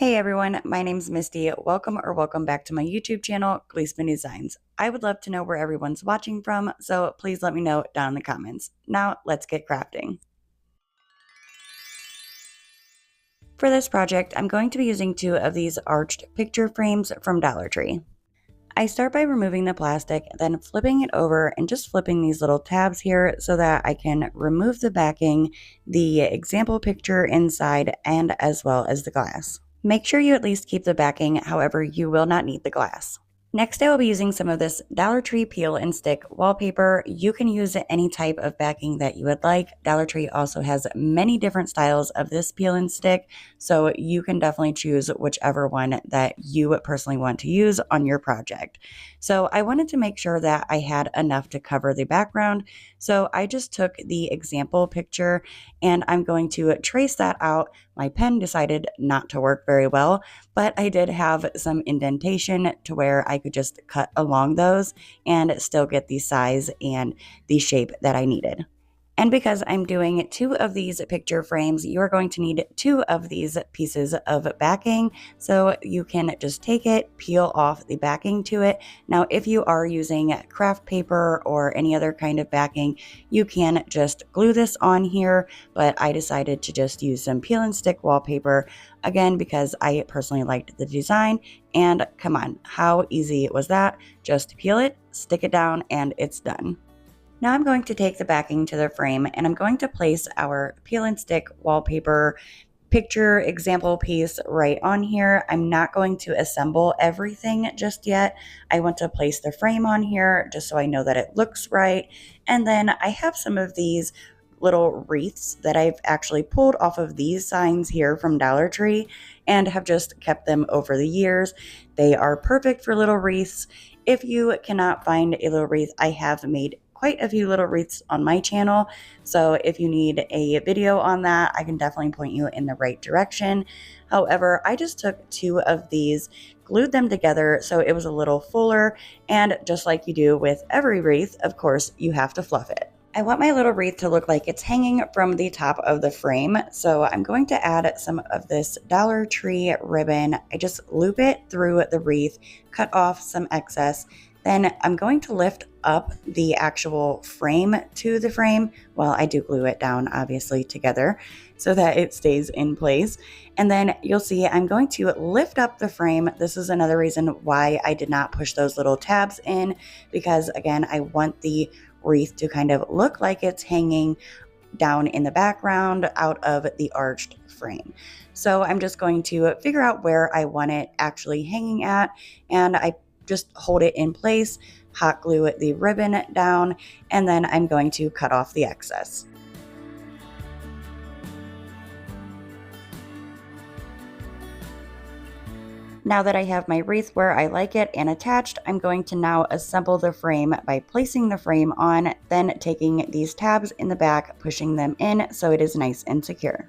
Hey everyone, my name's Misty. Welcome back to my YouTube channel, Gleespen Designs. I would love to know where everyone's watching from, so please let me know down in the comments. Now, let's get crafting. For this project, I'm going to be using two of these arched picture frames from Dollar Tree. I start by removing the plastic, then flipping it over and just flipping these little tabs here so that I can remove the backing, the example picture inside, and as well as the glass. Make sure you at least keep the backing, however, you will not need the glass. Next, I will be using some of this Dollar Tree peel and stick wallpaper. You can use any type of backing that you would like. Dollar Tree also has many different styles of this peel and stick, so you can definitely choose whichever one that you personally want to use on your project. So I wanted to make sure that I had enough to cover the background, so I just took the example picture and I'm going to trace that out. My pen decided not to work very well, but I did have some indentation to where I could just cut along those and still get the size and the shape that I needed. And because I'm doing two of these picture frames, you're going to need two of these pieces of backing. So you can just take it, peel off the backing to it. Now, if you are using craft paper or any other kind of backing, you can just glue this on here, but I decided to just use some peel and stick wallpaper, again, because I personally liked the design. And come on, how easy was that? Just peel it, stick it down, and it's done. Now I'm going to take the backing to the frame and I'm going to place our peel and stick wallpaper picture example piece right on here. I'm not going to assemble everything just yet. I want to place the frame on here just so I know that it looks right. And then I have some of these little wreaths that I've actually pulled off of these signs here from Dollar Tree and have just kept them over the years. They are perfect for little wreaths. If you cannot find a little wreath, I have made quite a few little wreaths on my channel, so if you need a video on that, I can definitely point you in the right direction. However, I just took two of these, glued them together so it was a little fuller, and just like you do with every wreath, of course, you have to fluff it. I want my little wreath to look like it's hanging from the top of the frame, so I'm going to add some of this Dollar Tree ribbon. I just loop it through the wreath, cut off some excess. Then I'm going to lift up the actual frame to the frame. Well, I do glue it down, obviously, together so that it stays in place. And then you'll see I'm going to lift up the frame. This is another reason why I did not push those little tabs in, because again, I want the wreath to kind of look like it's hanging down in the background out of the arched frame. So I'm just going to figure out where I want it actually hanging at, and I just hold it in place, hot glue the ribbon down, and then I'm going to cut off the excess. Now that I have my wreath where I like it and attached, I'm going to now assemble the frame by placing the frame on, then taking these tabs in the back, pushing them in so it is nice and secure.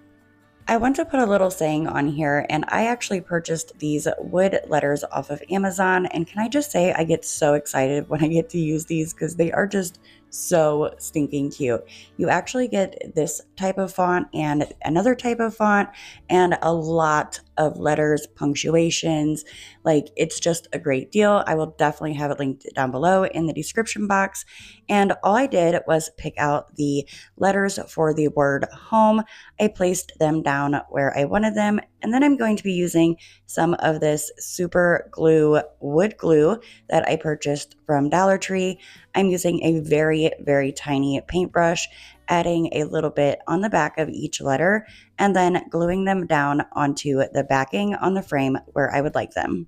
I want to put a little saying on here, and I actually purchased these wood letters off of Amazon, and can I just say I get so excited when I get to use these because they are just so stinking cute. You actually get this type of font and another type of font and a lot of letters, punctuations. Like, it's just a great deal. I will definitely have it linked down below in the description box. And all I did was pick out the letters for the word home. I placed them down where I wanted them, and then I'm going to be using some of this super glue, wood glue that I purchased from Dollar Tree. I'm using a very, very tiny paintbrush, adding a little bit on the back of each letter, and then gluing them down onto the backing on the frame where I would like them.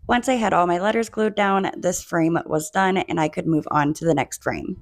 Once I had all my letters glued down, this frame was done and I could move on to the next frame.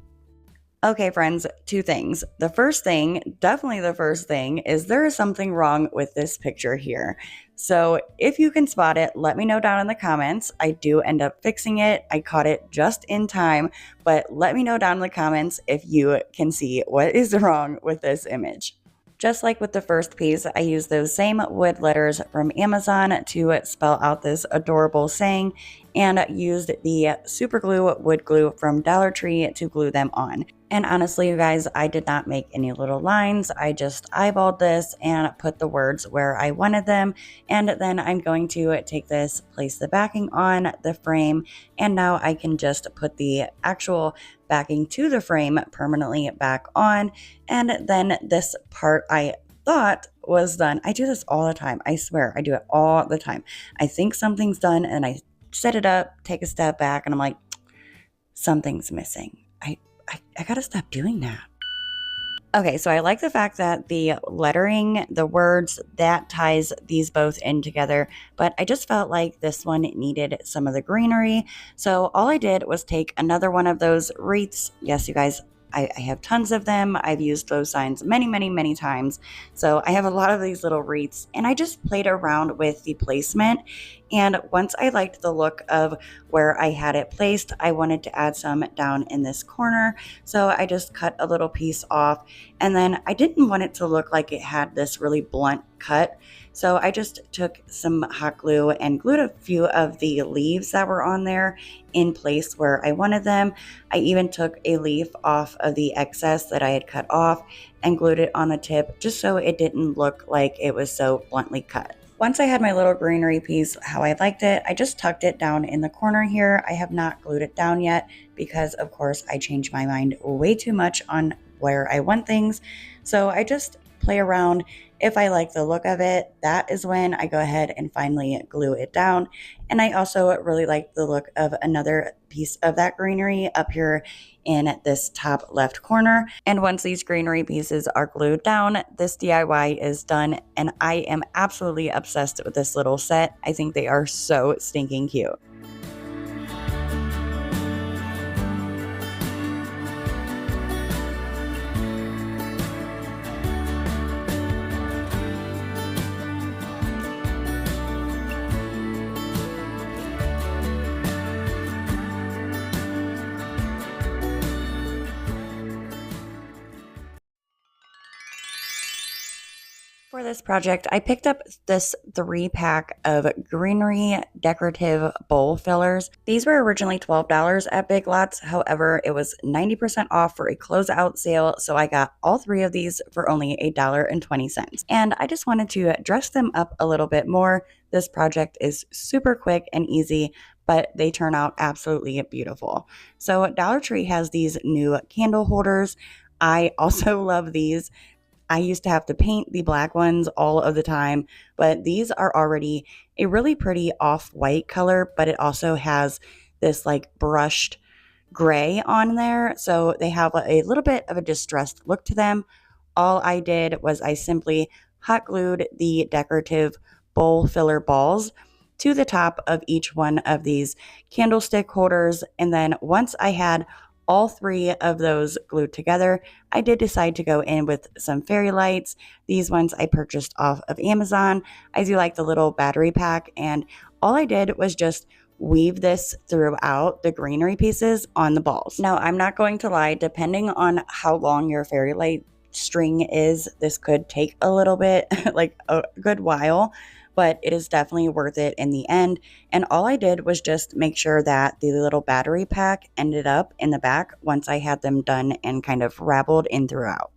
Okay, friends, two things. The first thing, definitely the first thing, is there is something wrong with this picture here. So if you can spot it, let me know down in the comments. I do end up fixing it. I caught it just in time, but let me know down in the comments if you can see what is wrong with this image. Just like with the first piece, I used those same wood letters from Amazon to spell out this adorable saying, and used the super glue wood glue from Dollar Tree to glue them on. And honestly, you guys, I did not make any little lines. I just eyeballed this and put the words where I wanted them. And then I'm going to take this, place the backing on the frame, and now I can just put the actual backing to the frame permanently back on. And then this part I thought was done. I do this all the time. I swear, I do it all the time. I think something's done and I set it up, take a step back, and I'm like, something's missing. I gotta stop doing that. Okay, so I like the fact that the lettering, the words, that ties these both in together, but I just felt like this one needed some of the greenery. So all I did was take another one of those wreaths. Yes, you guys, I have tons of them. I've used those signs many, many, many times. So I have a lot of these little wreaths, and I just played around with the placement. And once I liked the look of where I had it placed, I wanted to add some down in this corner. So I just cut a little piece off, and then I didn't want it to look like it had this really blunt cut. So I just took some hot glue and glued a few of the leaves that were on there in place where I wanted them. I even took a leaf off of the excess that I had cut off and glued it on the tip just so it didn't look like it was so bluntly cut. Once I had my little greenery piece how I liked it, I just tucked it down in the corner here. I have not glued it down yet because, of course, I change my mind way too much on where I want things. So I just play around. If I like the look of it, that is when I go ahead and finally glue it down. And I also really like the look of another piece of that greenery up here in this top left corner. And once these greenery pieces are glued down, this DIY is done, and I am absolutely obsessed with this little set. I think they are so stinking cute. For this project, I picked up this 3-pack of greenery decorative bowl fillers. These were originally $12 at Big Lots. However, it was 90% off for a closeout sale, so I got all 3 of these for only $1.20. And I just wanted to dress them up a little bit more. This project is super quick and easy, but they turn out absolutely beautiful. So Dollar Tree has these new candle holders. I also love these. I used to have to paint the black ones all of the time, but these are already a really pretty off-white color, but it also has this like brushed gray on there. So they have a little bit of a distressed look to them. All I did was I simply hot glued the decorative bowl filler balls to the top of each one of these candlestick holders. And then once I had all 3 of those glued together, I did decide to go in with some fairy lights. These ones I purchased off of Amazon. I do like the little battery pack, and all I did was just weave this throughout the greenery pieces on the balls. Now, I'm not going to lie, depending on how long your fairy light string is, this could take a little bit, like a good while, but it is definitely worth it in the end. And all I did was just make sure that the little battery pack ended up in the back once I had them done and kind of raveled in throughout.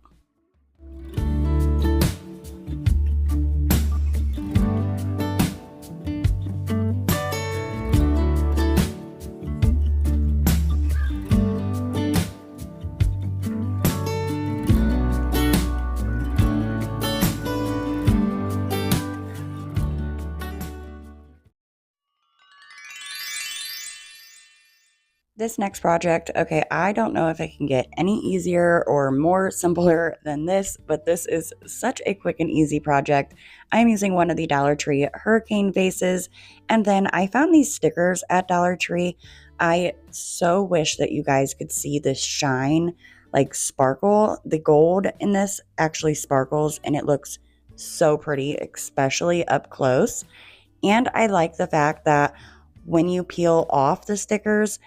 This next project, okay, I don't know if it can get any easier or more simpler than this, but this is such a quick and easy project. I'm using one of the Dollar Tree hurricane vases, and then I found these stickers at Dollar Tree. I so wish that you guys could see this shine, like sparkle. The gold in this actually sparkles, and it looks so pretty, especially up close. And I like the fact that when you peel off the stickers,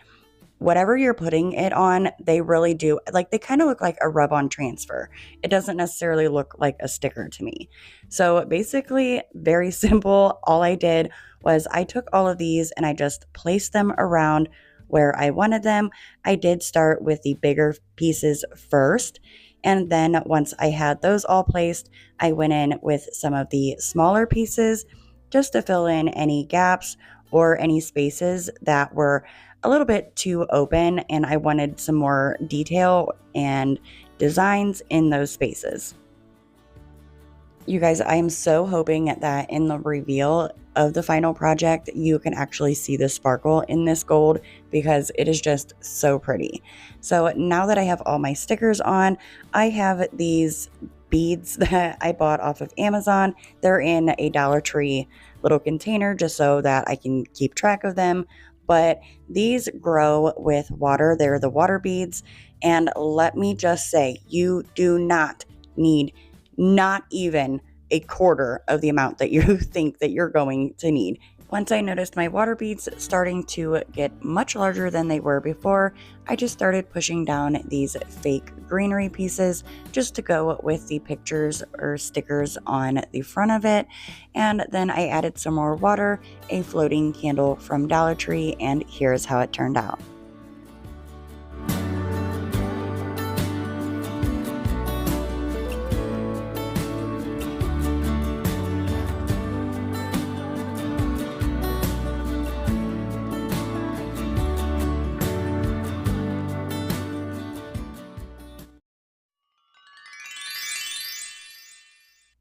whatever you're putting it on, they really do, like, they kind of look like a rub-on transfer. It doesn't necessarily look like a sticker to me. So basically, very simple. All I did was I took all of these and I just placed them around where I wanted them. I did start with the bigger pieces first, and then once I had those all placed, I went in with some of the smaller pieces just to fill in any gaps or any spaces that were a little bit too open and I wanted some more detail and designs in those spaces. You guys, I am so hoping that in the reveal of the final project, you can actually see the sparkle in this gold because it is just so pretty. So now that I have all my stickers on, I have these beads that I bought off of Amazon. They're in a Dollar Tree little container just so that I can keep track of them. But these grow with water. They're the water beads. And let me just say, you do not need not even a quarter of the amount that you think that you're going to need. Once I noticed my water beads starting to get much larger than they were before, I just started pushing down these fake greenery pieces just to go with the pictures or stickers on the front of it. And then I added some more water, a floating candle from Dollar Tree, and here's how it turned out.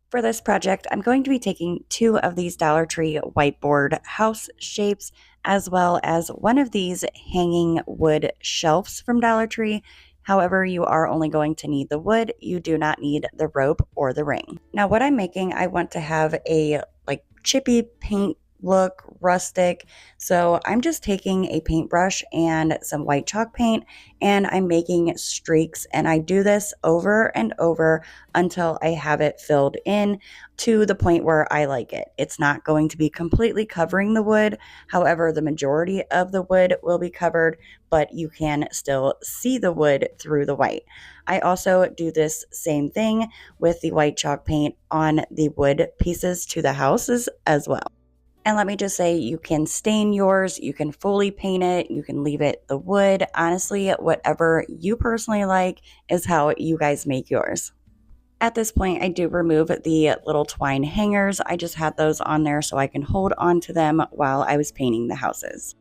For this project, I'm going to be taking 2 of these Dollar Tree whiteboard house shapes, as well as one of these hanging wood shelves from Dollar Tree. However, you are only going to need the wood. You do not need the rope or the ring. Now, what I'm making, I want to have a like chippy paint look, rustic. So I'm just taking a paintbrush and some white chalk paint and I'm making streaks, and I do this over and over until I have it filled in to the point where I like it. It's not going to be completely covering the wood. However, the majority of the wood will be covered, but you can still see the wood through the white. I also do this same thing with the white chalk paint on the wood pieces to the houses as well. And let me just say, you can stain yours, you can fully paint it, you can leave it the wood. Honestly, whatever you personally like is how you guys make yours. At this point, I do remove the little twine hangers. I just had those on there so I can hold on to them while I was painting the houses.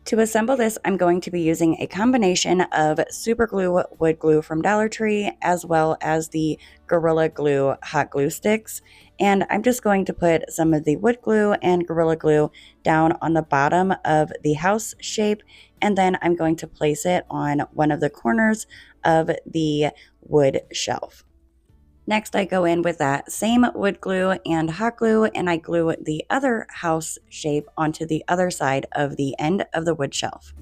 To assemble this, I'm going to be using a combination of super glue wood glue from Dollar Tree as well as the Gorilla Glue hot glue sticks. And I'm just going to put some of the wood glue and Gorilla Glue down on the bottom of the house shape, and then I'm going to place it on one of the corners of the wood shelf. Next, I go in with that same wood glue and hot glue, and I glue the other house shape onto the other side of the end of the wood shelf.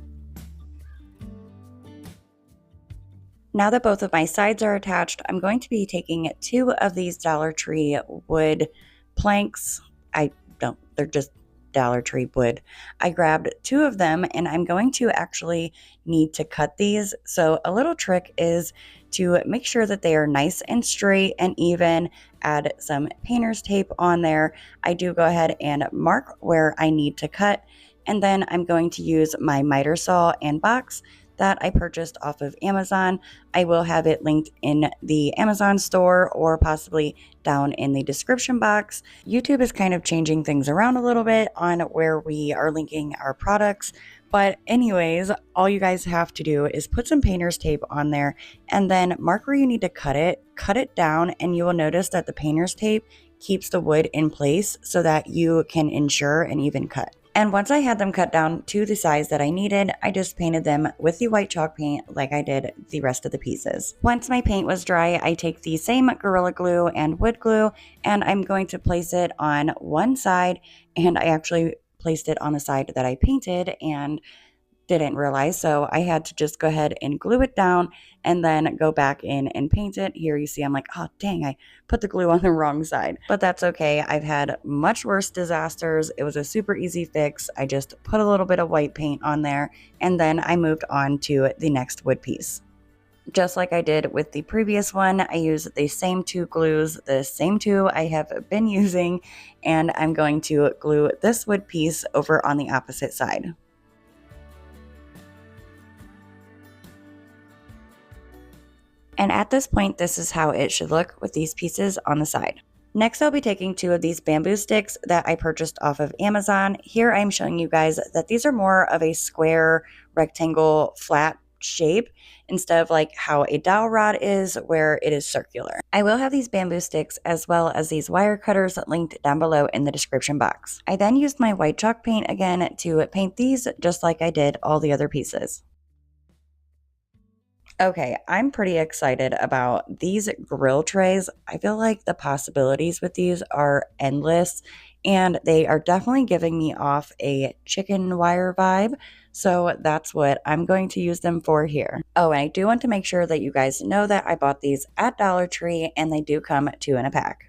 Now that both of my sides are attached, I'm going to be taking 2 of these Dollar Tree wood planks. They're just Dollar Tree wood. I grabbed 2 of them and I'm going to actually need to cut these. So a little trick is to make sure that they are nice and straight and even. Add some painter's tape on there. I do go ahead and mark where I need to cut, and then I'm going to use my miter saw and box that I purchased off of Amazon. I will have it linked in the Amazon store or possibly down in the description box. YouTube is kind of changing things around a little bit on where we are linking our products. But anyways, all you guys have to do is put some painter's tape on there and then mark where you need to cut it down, and you will notice that the painter's tape keeps the wood in place so that you can ensure an even cut. And once I had them cut down to the size that I needed, I just painted them with the white chalk paint like I did the rest of the pieces. Once my paint was dry, I take the same Gorilla Glue and wood glue, and I'm going to place it on one side, and I actually placed it on the side that I painted, and didn't realize, so I had to just go ahead and glue it down and then go back in and paint it. Here you see I'm like, oh dang, I put the glue on the wrong side, but that's okay. I've had much worse disasters. It was a super easy fix. I just put a little bit of white paint on there and then I moved on to the next wood piece. Just like I did with the previous one, I used the same two glues, the same two I have been using, and I'm going to glue this wood piece over on the opposite side. And at this point, this is how it should look with these pieces on the side. Next, I'll be taking two of these bamboo sticks that I purchased off of Amazon. Here I'm showing you guys that these are more of a square, rectangle, flat shape instead of like how a dowel rod is where it is circular. I will have these bamboo sticks as well as these wire cutters linked down below in the description box. I then used my white chalk paint again to paint these just like I did all the other pieces. Okay, I'm pretty excited about these grill trays. I feel like the possibilities with these are endless, and they are definitely giving me off a chicken wire vibe. So that's what I'm going to use them for here. Oh, and I do want to make sure that you guys know that I bought these at Dollar Tree and they do come two in a pack.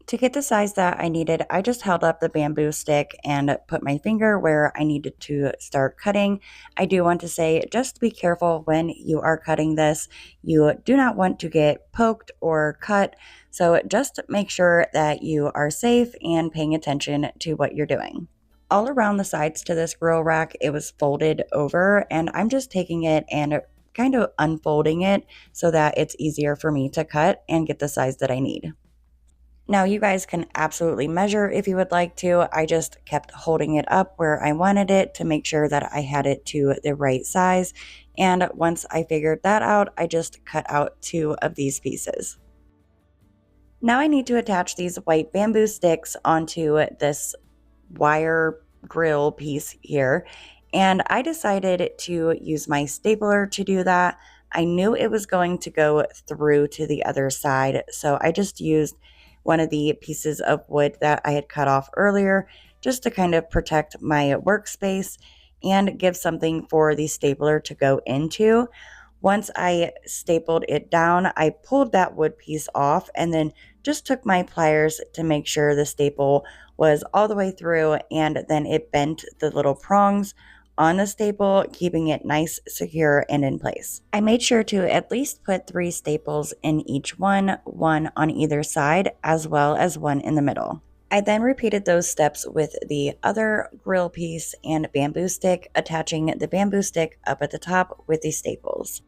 To get the size that I needed, I just held up the bamboo stick and put my finger where I needed to start cutting. I do want to say just be careful when you are cutting this. You do not want to get poked or cut, so just make sure that you are safe and paying attention to what you're doing. All around the sides to this grill rack, it was folded over, and I'm just taking it and kind of unfolding it so that it's easier for me to cut and get the size that I need. Now you guys can absolutely measure if you would like to. I just kept holding it up where I wanted it to make sure that I had it to the right size. And once I figured that out, I just cut out two of these pieces. Now I need to attach these white bamboo sticks onto this wire grill piece here. And I decided to use my stapler to do that. I knew it was going to go through to the other side, so I just used one of the pieces of wood that I had cut off earlier just to kind of protect my workspace and give something for the stapler to go into. Once I stapled it down, I pulled that wood piece off and then just took my pliers to make sure the staple was all the way through, and then it bent the little prongs on the staple, keeping it nice, secure, and in place. I made sure to at least put 3 staples in each one on either side, as well as one in the middle. I then repeated those steps with the other grill piece and bamboo stick, attaching the bamboo stick up at the top with these staples.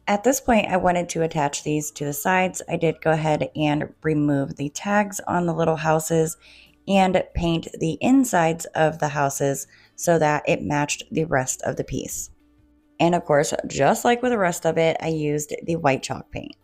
At this point, I wanted to attach these to the sides. I did go ahead and remove the tags on the little houses and paint the insides of the houses so that it matched the rest of the piece. And of course, just like with the rest of it, I used the white chalk paint.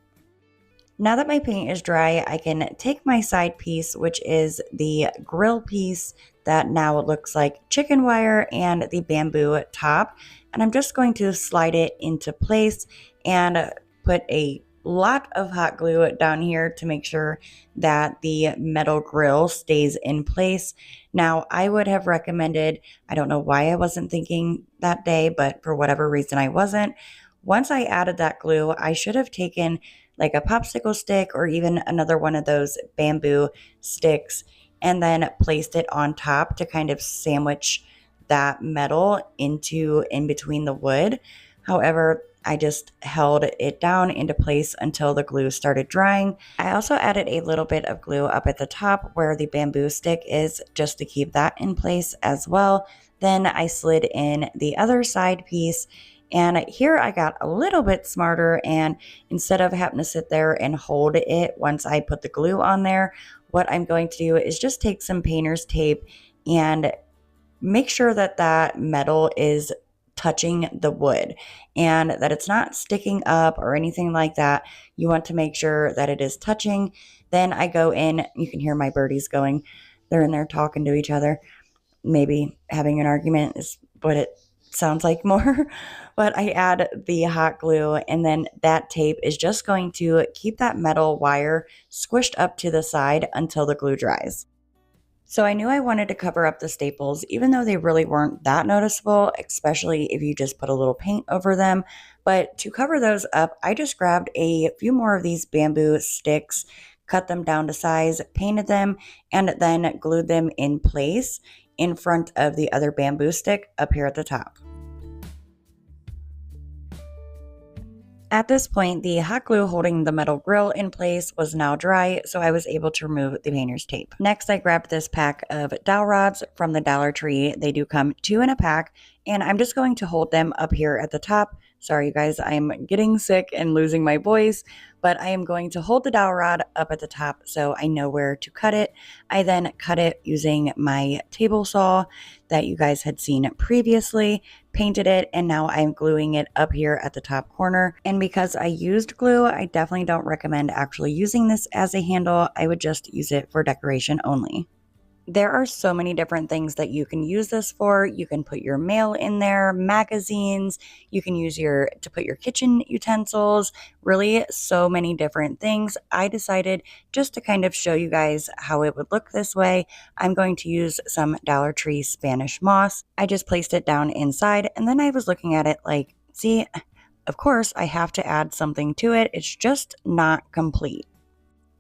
Now that my paint is dry, I can take my side piece, which is the grill piece that now looks like chicken wire, and the bamboo top, and I'm just going to slide it into place and put a lot of hot glue down here to make sure that the metal grill stays in place. Now, I would have recommended, I don't know why I wasn't thinking that day, but for whatever reason I wasn't. Once I added that glue, I should have taken like a popsicle stick or even another one of those bamboo sticks and then placed it on top to kind of sandwich that metal in between the wood. However, I just held it down into place until the glue started drying. I also added a little bit of glue up at the top where the bamboo stick is, just to keep that in place as well. Then I slid in the other side piece, and here I got a little bit smarter, and instead of having to sit there and hold it once I put the glue on there, what I'm going to do is just take some painter's tape and make sure that that metal is touching the wood and that it's not sticking up or anything like that. You want to make sure that it is touching. Then I go in, you can hear my birdies going. They're in there talking to each other. Maybe having an argument is what it sounds like more. But I add the hot glue, and then that tape is just going to keep that metal wire squished up to the side until the glue dries. So I knew I wanted to cover up the staples, even though they really weren't that noticeable, especially if you just put a little paint over them. But to cover those up, I just grabbed a few more of these bamboo sticks, cut them down to size, painted them, and then glued them in place in front of the other bamboo stick up here at the top. At this point, the hot glue holding the metal grill in place was now dry, so I was able to remove the painter's tape. Next, I grabbed this pack of dowel rods from the Dollar Tree. They do come 2 in a pack, and I'm just going to hold them up here at the top. Sorry, you guys, I'm getting sick and losing my voice, but I am going to hold the dowel rod up at the top so I know where to cut it. I then cut it using my table saw that you guys had seen previously, painted it, and now I'm gluing it up here at the top corner. And because I used glue, I definitely don't recommend actually using this as a handle. I would just use it for decoration only. There are so many different things that you can use this for. You can put your mail in there, magazines, you can use to put your kitchen utensils, really so many different things. I decided just to kind of show you guys how it would look this way, I'm going to use some Dollar Tree Spanish moss. I just placed it down inside, and then I was looking at it like, see, of course I have to add something to it. It's just not complete.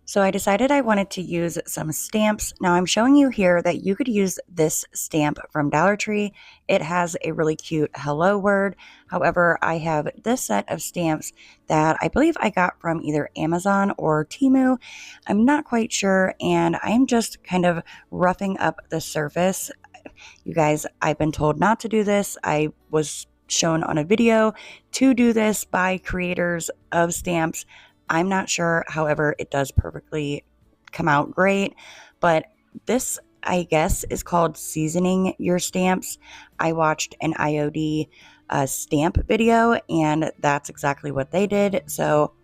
So I decided I wanted to use some stamps. Now I'm showing you here that you could use this stamp from Dollar Tree. It has a really cute hello word. However, I have this set of stamps that I believe I got from either Amazon or Temu. I'm not quite sure, and I'm just kind of roughing up the surface. You guys, I've been told not to do this. I was shown on a video to do this by creators of stamps. I'm not sure, however, it does perfectly come out great, but this, I guess, is called seasoning your stamps. I watched an IOD stamp video, and that's exactly what they did, so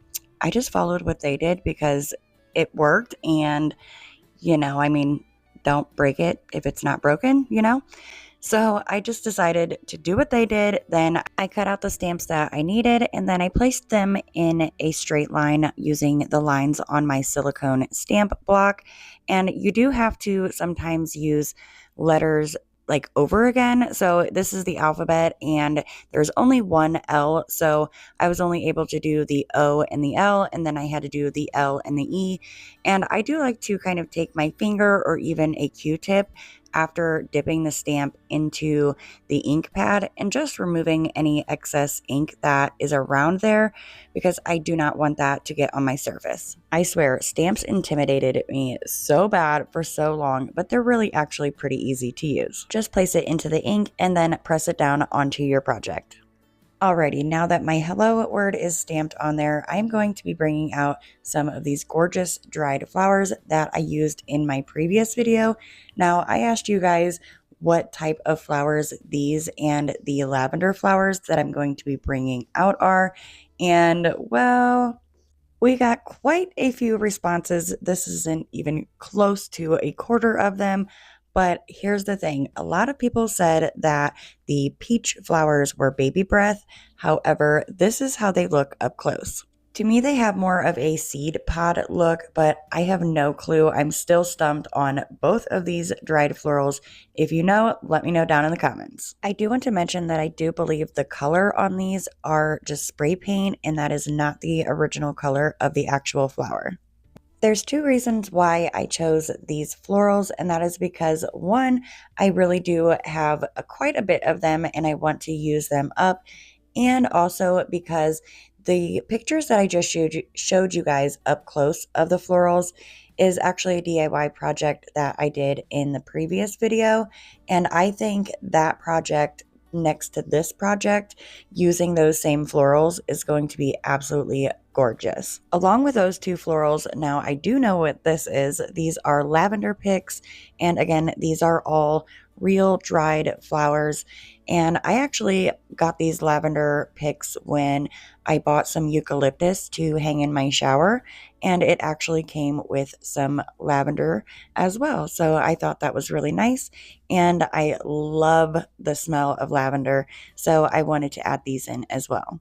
I just followed what they did because it worked, and, I mean, don't break it if it's not broken, So I just decided to do what they did. Then I cut out the stamps that I needed, and then I placed them in a straight line using the lines on my silicone stamp block. And you do have to sometimes use letters like over again. So this is the alphabet, and there's only one L. So I was only able to do the O and the L, and then I had to do the L and the E. And I do like to kind of take my finger or even a Q-tip after dipping the stamp into the ink pad and just removing any excess ink that is around there, because I do not want that to get on my surface. I swear, stamps intimidated me so bad for so long, but they're really actually pretty easy to use. Just place it into the ink and then press it down onto your project. Alrighty, now that my hello word is stamped on there, I'm going to be bringing out some of these gorgeous dried flowers that I used in my previous video. Now, I asked you guys what type of flowers these and the lavender flowers that I'm going to be bringing out are, and well, we got quite a few responses. This isn't even close to a quarter of them. But here's the thing. A lot of people said that the peach flowers were baby breath. However, this is how they look up close. To me, they have more of a seed pod look, but I have no clue. I'm still stumped on both of these dried florals. If you know, let me know down in the comments. I do want to mention that I do believe the color on these are just spray paint, and that is not the original color of the actual flower. There's 2 reasons why I chose these florals, and that is because, one, I really do have quite a bit of them and I want to use them up, and also because the pictures that I just showed you guys up close of the florals is actually a DIY project that I did in the previous video, and I think that project next to this project using those same florals is going to be absolutely gorgeous. Along with those 2 florals, now I do know what this is. These are lavender picks, and again, these are all real dried flowers, and I actually got these lavender picks when I bought some eucalyptus to hang in my shower, and it actually came with some lavender as well, so I thought that was really nice, and I love the smell of lavender, so I wanted to add these in as well.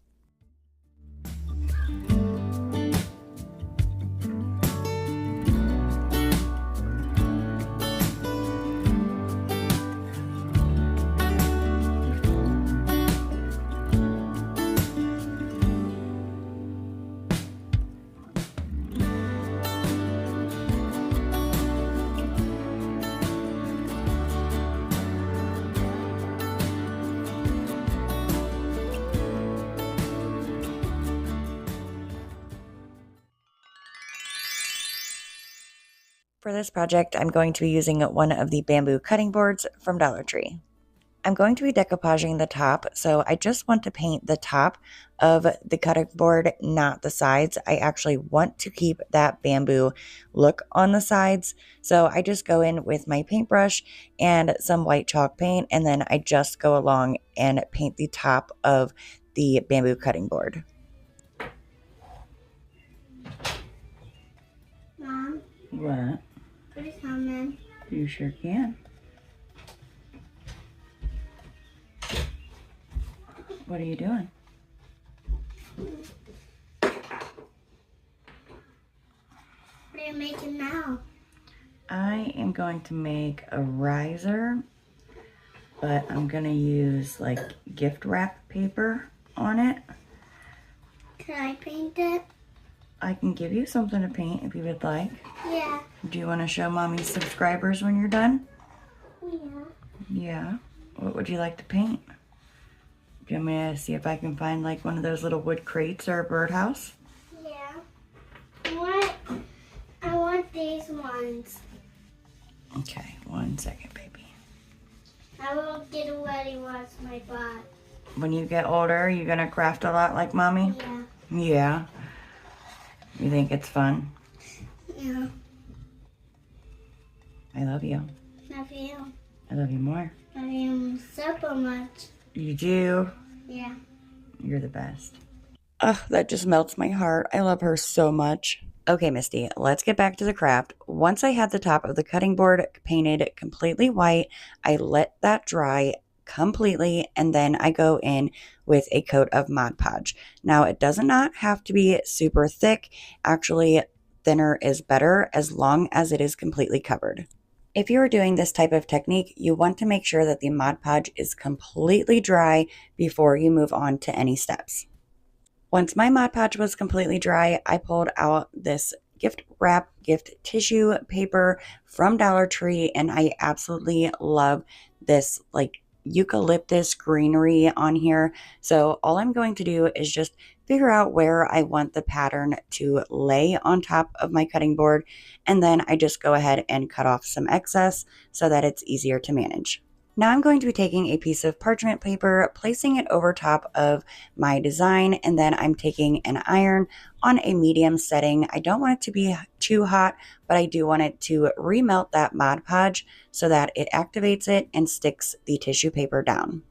For this project, I'm going to be using one of the bamboo cutting boards from Dollar Tree. I'm going to be decoupaging the top, so I just want to paint the top of the cutting board, not the sides. I actually want to keep that bamboo look on the sides, so I just go in with my paintbrush and some white chalk paint, and then I just go along and paint the top of the bamboo cutting board. Mom? What? Put it on then. You sure can. What are you doing? What are you making now? I am going to make a riser, but I'm going to use like gift wrap paper on it. Can I paint it? I can give you something to paint if you would like. Yeah. Do you want to show Mommy's subscribers when you're done? Yeah. Yeah. What would you like to paint? Do you want me to see if I can find like one of those little wood crates or a birdhouse? Yeah. I want these ones. Okay, 1 second, baby. I will get a ready once my butt. When you get older, you gonna craft a lot like Mommy? Yeah. Yeah. You think it's fun? Yeah. I love you. Love you. I love you more. Love you so much. You do? Yeah. You're the best. Ugh, that just melts my heart. I love her so much. Okay, Misty, let's get back to the craft. Once I had the top of the cutting board painted completely white, I let that dry completely, and then I go in with a coat of Mod Podge. Now, it does not have to be super thick. Actually, thinner is better as long as it is completely covered. If you are doing this type of technique, you want to make sure that the Mod Podge is completely dry before you move on to any steps. Once my Mod Podge was completely dry, I pulled out this gift tissue paper from Dollar Tree, and I absolutely love this like eucalyptus greenery on here. So all I'm going to do is just figure out where I want the pattern to lay on top of my cutting board, and then I just go ahead and cut off some excess so that it's easier to manage. Now I'm going to be taking a piece of parchment paper, placing it over top of my design, and then I'm taking an iron on a medium setting. I don't want it to be too hot, but I do want it to remelt that Mod Podge so that it activates it and sticks the tissue paper down.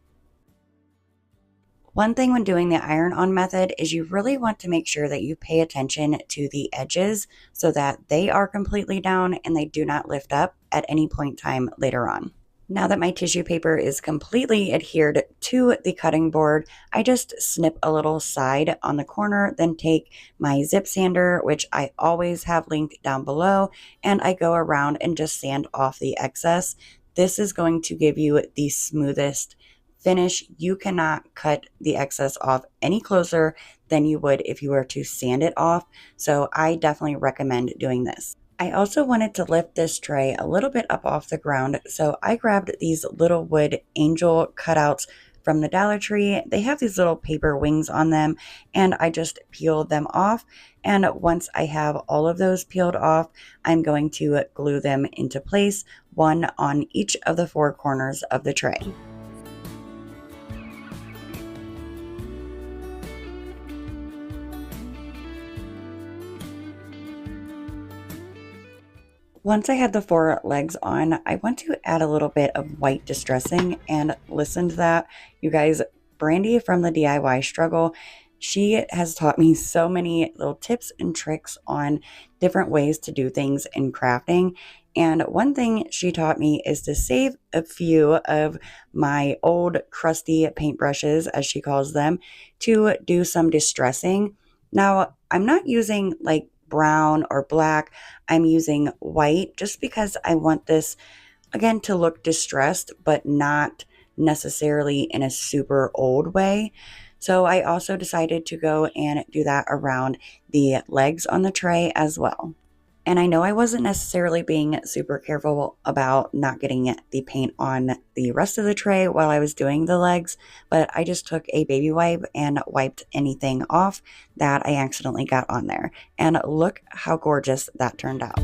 One thing when doing the iron-on method is you really want to make sure that you pay attention to the edges so that they are completely down and they do not lift up at any point in time later on. Now that my tissue paper is completely adhered to the cutting board, I just snip a little side on the corner, then take my zip sander, which I always have linked down below, and I go around and just sand off the excess. This is going to give you the smoothest finish. You cannot cut the excess off any closer than you would if you were to sand it off, so I definitely recommend doing this. I also wanted to lift this tray a little bit up off the ground, so I grabbed these little wood angel cutouts from the Dollar Tree. They have these little paper wings on them, and I just peeled them off. And once I have all of those peeled off, I'm going to glue them into place, one on each of the four corners of the tray. Once I had the four legs on, I want to add a little bit of white distressing, and listen to that. You guys, Brandy from the DIY Struggle, she has taught me so many little tips and tricks on different ways to do things in crafting. And one thing she taught me is to save a few of my old crusty paintbrushes, as she calls them, to do some distressing. Now, I'm not using like brown or black. I'm using white just because I want this, again, to look distressed, but not necessarily in a super old way. So I also decided to go and do that around the legs on the tray as well. And I know I wasn't necessarily being super careful about not getting the paint on the rest of the tray while I was doing the legs, but I just took a baby wipe and wiped anything off that I accidentally got on there. And look how gorgeous that turned out.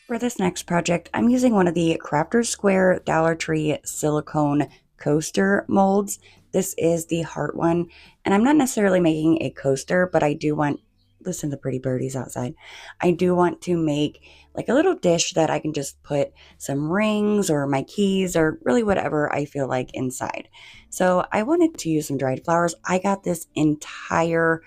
For this next project, I'm using one of the Crafter's Square Dollar Tree silicone coaster molds. This is the heart one, and I'm not necessarily making a coaster, but I do want, listen to the pretty birdies outside. I do want to make like a little dish that I can just put some rings or my keys or really whatever I feel like inside. So I wanted to use some dried flowers. I got this entire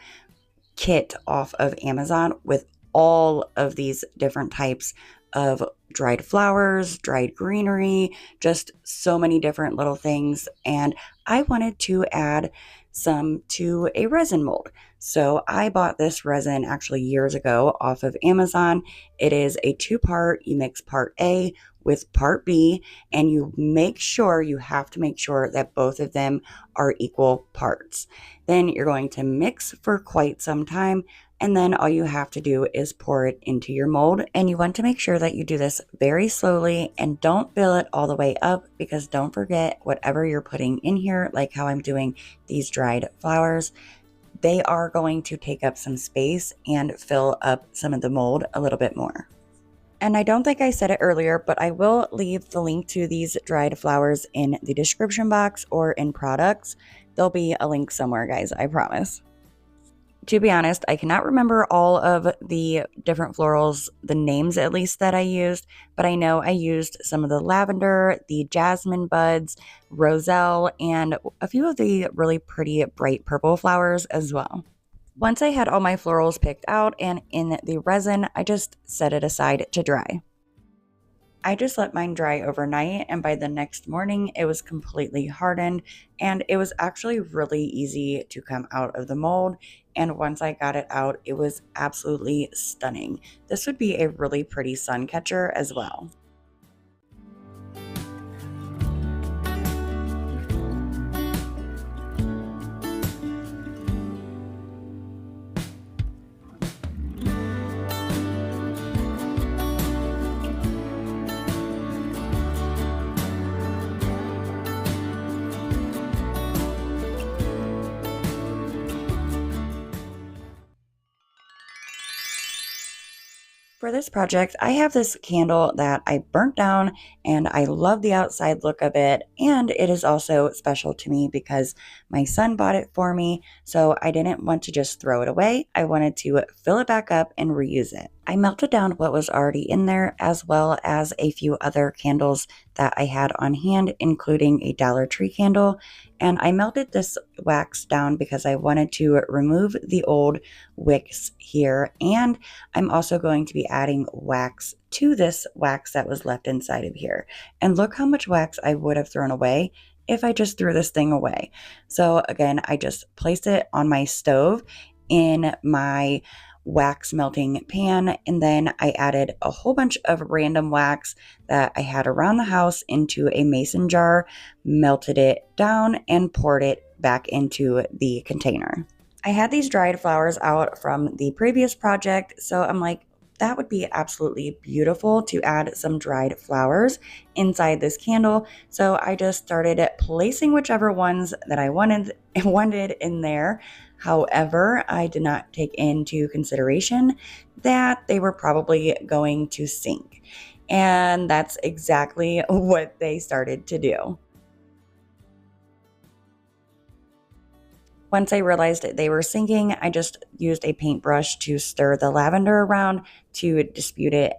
kit off of Amazon with all of these different types of dried flowers, dried greenery, just so many different little things. And I wanted to add some to a resin mold. So I bought this resin actually years ago off of Amazon. It is a 2-part. You mix part A with part B, and you have to make sure that both of them are equal parts. Then you're going to mix for quite some time, and then all you have to do is pour it into your mold. And you want to make sure that you do this very slowly and don't fill it all the way up, because don't forget, whatever you're putting in here, like how I'm doing these dried flowers, they are going to take up some space and fill up some of the mold a little bit more. And I don't think I said it earlier, but I will leave the link to these dried flowers in the description box or in products. There'll be a link somewhere, guys, I promise. To be honest, I cannot remember all of the different florals, the names at least that I used, but I know I used some of the lavender, the jasmine buds, roselle, and a few of the really pretty bright purple flowers as well. Once I had all my florals picked out and in the resin, I just set it aside to dry. I just let mine dry overnight, and by the next morning, it was completely hardened, and it was actually really easy to come out of the mold. And once I got it out, it was absolutely stunning. This would be a really pretty sun catcher as well. For this project, I have this candle that I burnt down, and I love the outside look of it, and it is also special to me because my son bought it for me, so I didn't want to just throw it away. I wanted to fill it back up and reuse it. I melted down what was already in there, as well as a few other candles that I had on hand, including a Dollar Tree candle, and I melted this wax down because I wanted to remove the old wicks here, and I'm also going to be adding wax to this wax that was left inside of here. And look how much wax I would have thrown away if I just threw this thing away. So again, I just placed it on my stove in my wax melting pan, and then I added a whole bunch of random wax that I had around the house into a mason jar, melted it down, and poured it back into the container. I had these dried flowers out from the previous project, so I'm like, that would be absolutely beautiful to add some dried flowers inside this candle. So I just started placing whichever ones that I wanted in there. However, I did not take into consideration that they were probably going to sink. And that's exactly what they started to do. Once I realized they were sinking, I just used a paintbrush to stir the lavender around to dispute it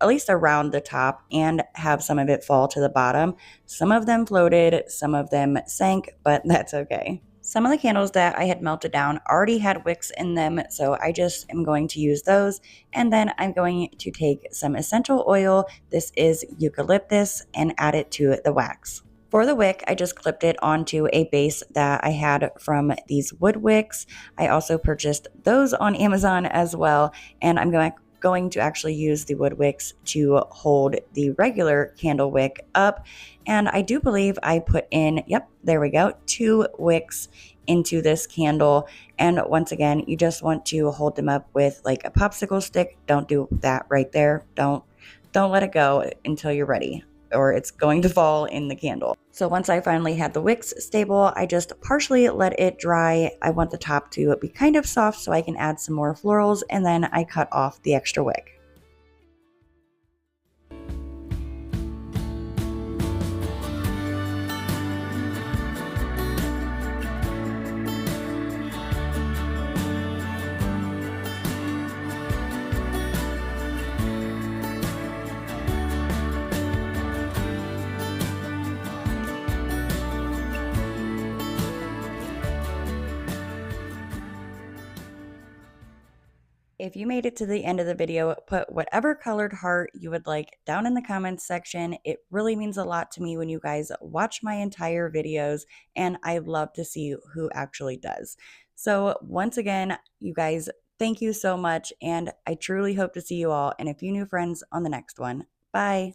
at least around the top and have some of it fall to the bottom. Some of them floated, some of them sank, but that's okay. Some of the candles that I had melted down already had wicks in them, so I just am going to use those. And then I'm going to take some essential oil, this is eucalyptus, and add it to the wax. For the wick, I just clipped it onto a base that I had from these wood wicks. I also purchased those on Amazon as well, and I'm going to actually use the wood wicks to hold the regular candle wick up. And I do believe I put in, yep, there we go, 2 wicks into this candle. And once again, you just want to hold them up with like a popsicle stick. Don't do that right there. Don't let it go until you're ready, or it's going to fall in the candle. So once I finally had the wicks stable, I just partially let it dry. I want the top to be kind of soft so I can add some more florals, and then I cut off the extra wick. If you made it to the end of the video, put whatever colored heart you would like down in the comments section. It really means a lot to me when you guys watch my entire videos, and I love to see who actually does. So once again, you guys, thank you so much, and I truly hope to see you all and a few new friends on the next one. Bye!